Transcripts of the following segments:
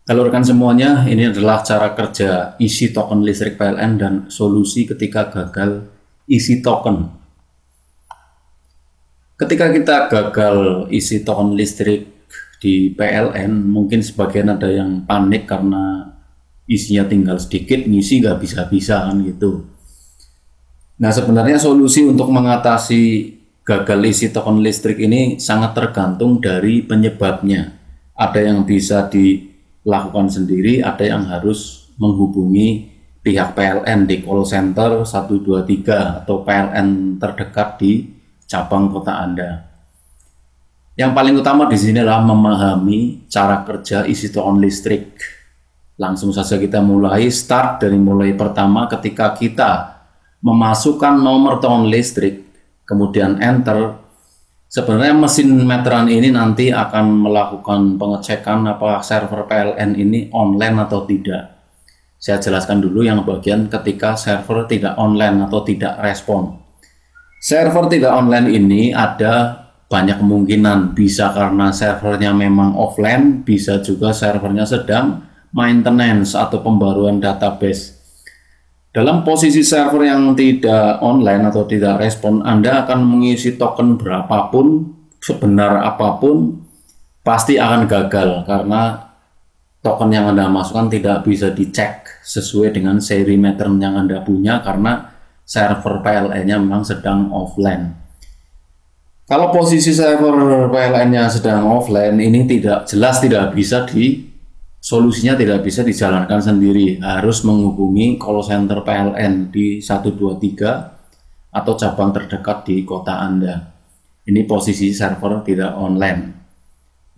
Halo rekan semuanya, ini adalah cara kerja isi token listrik PLN dan solusi ketika gagal isi token. Ketika kita gagal isi token listrik di PLN, mungkin sebagian ada yang panik karena isinya tinggal sedikit, ngisi nggak bisa-bisa kan gitu. Nah, sebenarnya solusi untuk mengatasi gagal isi token listrik ini sangat tergantung dari penyebabnya. Ada yang bisa dilakukan sendiri, ada yang harus menghubungi pihak PLN di call center 123 atau PLN terdekat di cabang kota Anda. Yang paling utama di sini adalah memahami cara kerja isi token listrik. Langsung saja kita mulai dari mulai pertama ketika kita memasukkan nomor token listrik, kemudian enter. Sebenarnya mesin meteran ini nanti akan melakukan pengecekan apakah server PLN ini online atau tidak. Saya jelaskan dulu yang bagian ketika server tidak online atau tidak respon. Server tidak online ini ada banyak kemungkinan, bisa karena servernya memang offline, bisa juga servernya sedang maintenance atau pembaruan database. Dalam posisi server yang tidak online atau tidak respon, Anda akan mengisi token berapapun, sebenar apapun, pasti akan gagal karena token yang Anda masukkan tidak bisa dicek sesuai dengan seri meteran yang Anda punya karena server PLN-nya memang sedang offline. Kalau posisi server PLN-nya sedang offline, ini tidak bisa solusinya tidak bisa dijalankan sendiri, harus menghubungi call center PLN di 123 atau cabang terdekat di kota Anda. Ini posisi server tidak online.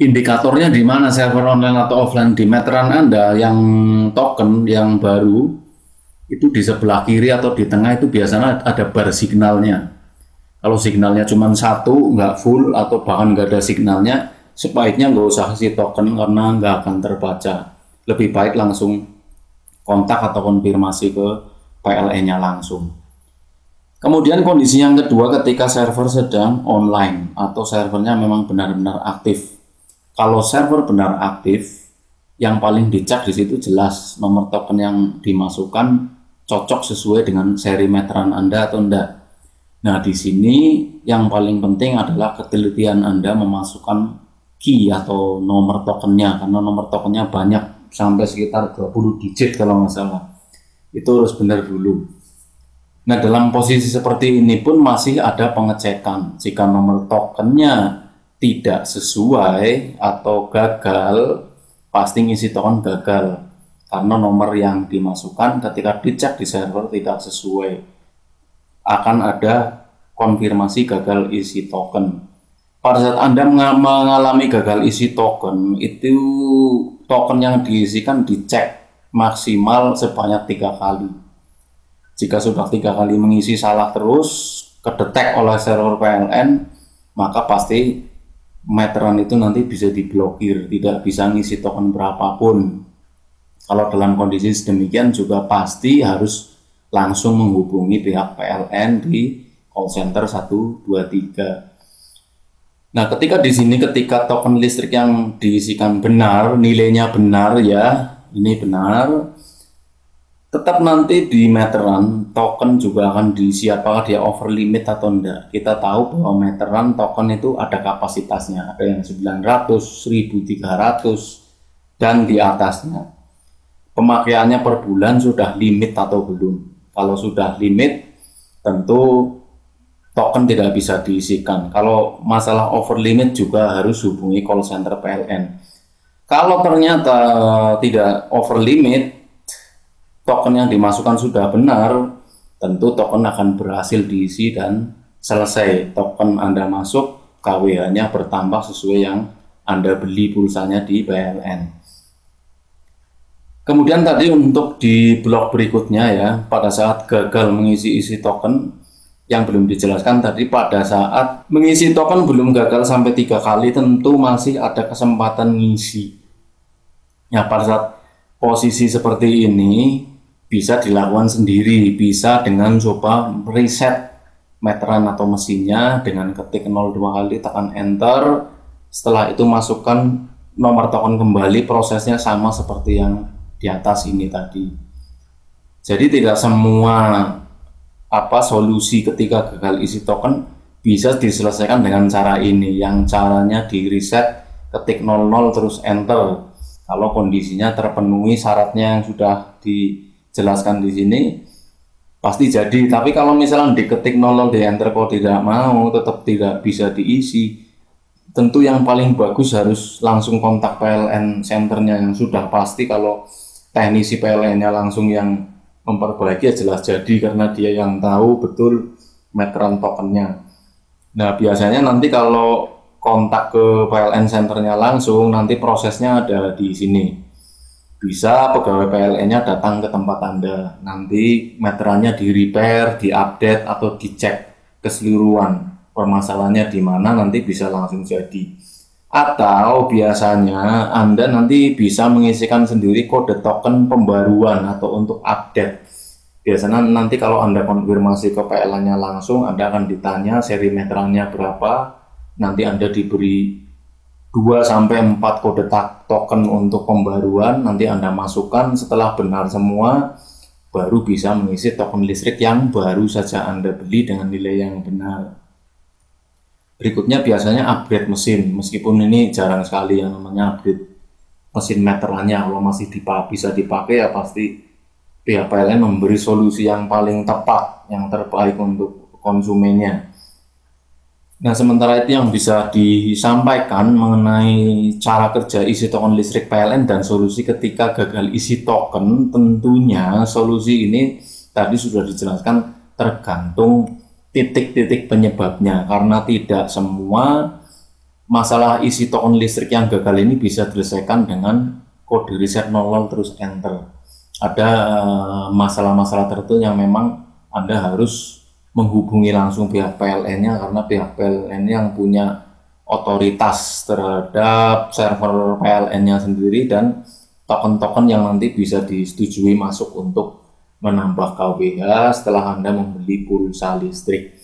Indikatornya di mana server online atau offline? Di meteran Anda yang token yang baru itu di sebelah kiri atau di tengah itu biasanya ada bar signalnya. Kalau signalnya cuma satu, nggak full atau bahkan nggak ada signalnya, sebaiknya nggak usah isi token karena nggak akan terbaca. Lebih baik langsung kontak atau konfirmasi ke PLN-nya langsung. Kemudian kondisi yang kedua ketika server sedang online atau servernya memang benar-benar aktif. Kalau server benar aktif, yang paling dicek di situ jelas nomor token yang dimasukkan cocok sesuai dengan seri meteran Anda atau enggak. Nah, di sini yang paling penting adalah ketelitian Anda memasukkan key atau nomor tokennya, karena nomor tokennya banyak sampai sekitar 20 digit kalau nggak salah. Itu harus benar dulu. Nah, dalam posisi seperti ini pun masih ada pengecekan. Jika nomor tokennya tidak sesuai atau gagal, pasti ngisi token gagal. Karena nomor yang dimasukkan ketika dicek di server tidak sesuai. Akan ada konfirmasi gagal isi token. Pada saat Anda mengalami gagal isi token, itu token yang diisikan dicek maksimal sebanyak 3 kali. Jika sudah 3 kali mengisi salah terus, kedetek oleh server PLN, maka pasti meteran itu nanti bisa diblokir, tidak bisa ngisi token berapapun. Kalau dalam kondisi sedemikian juga pasti harus langsung menghubungi pihak PLN di call center 123. Nah, ketika di sini ketika token listrik yang diisikan benar, nilainya benar ya, ini benar, tetap nanti di meteran token juga akan diisi apakah dia over limit atau enggak. Kita tahu bahwa meteran token itu ada kapasitasnya, ada yang 900, 1300 dan di atasnya. Pemakaiannya per bulan sudah limit atau belum. Kalau sudah limit, tentu token tidak bisa diisikan. Kalau masalah over limit juga harus hubungi call center PLN. Kalau ternyata tidak over limit, token yang dimasukkan sudah benar, tentu token akan berhasil diisi dan selesai. Token Anda masuk, KWH-nya bertambah sesuai yang Anda beli pulsanya di PLN. Kemudian tadi untuk di blok berikutnya ya, pada saat gagal mengisi isi token, yang belum dijelaskan tadi pada saat mengisi token belum gagal sampai 3 kali, tentu masih ada kesempatan ngisi. Ya, pada saat posisi seperti ini bisa dilakukan sendiri, bisa dengan coba reset meteran atau mesinnya dengan ketik 02 kali, tekan enter, setelah itu masukkan nomor token kembali, prosesnya sama seperti yang di atas ini tadi. Jadi tidak semua solusi ketika gagal isi token bisa diselesaikan dengan cara ini, yang caranya di reset, ketik 00 terus enter. Kalau kondisinya terpenuhi syaratnya yang sudah dijelaskan di sini, pasti jadi. Tapi kalau misalnya diketik 00 di enter kok tidak mau, tetap tidak bisa diisi, tentu yang paling bagus harus langsung kontak PLN centernya yang sudah pasti. Kalau teknisi PLN-nya langsung yang memperbaiki ya jelas jadi, karena dia yang tahu betul meteran tokennya. Nah biasanya nanti kalau kontak ke PLN centernya langsung, nanti prosesnya ada di sini. Bisa pegawai PLN-nya datang ke tempat Anda, nanti meterannya di repair, di update atau dicek keseluruhan permasalahannya di mana, nanti bisa langsung jadi. Atau biasanya Anda nanti bisa mengisikan sendiri kode token pembaruan atau untuk update. Biasanya nanti kalau Anda konfirmasi ke PLN-nya langsung, Anda akan ditanya seri meterannya berapa, nanti Anda diberi 2-4 kode token untuk pembaruan, nanti Anda masukkan. Setelah benar semua, baru bisa mengisi token listrik yang baru saja Anda beli dengan nilai yang benar. Berikutnya biasanya upgrade mesin, meskipun ini jarang sekali yang namanya upgrade mesin meterannya. Kalau masih bisa dipakai ya pasti pihak PLN memberi solusi yang paling tepat, yang terbaik untuk konsumennya. Nah sementara itu yang bisa disampaikan mengenai cara kerja isi token listrik PLN dan solusi ketika gagal isi token. Tentunya solusi ini tadi sudah dijelaskan tergantung titik-titik penyebabnya, karena tidak semua masalah isi token listrik yang gagal ini bisa diselesaikan dengan kode reset 00 terus enter. Ada masalah-masalah tertentu yang memang Anda harus menghubungi langsung pihak PLN-nya, karena pihak PLN yang punya otoritas terhadap server PLN-nya sendiri dan token-token yang nanti bisa disetujui masuk untuk menambah KWH setelah Anda membeli pulsa listrik.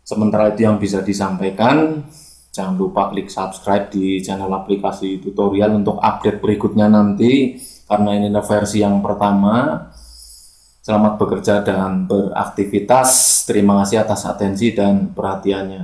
Sementara itu yang bisa disampaikan, jangan lupa klik subscribe di channel aplikasi tutorial untuk update berikutnya nanti, karena ini versi yang pertama. Selamat bekerja dan beraktivitas. Terima kasih atas atensi dan perhatiannya.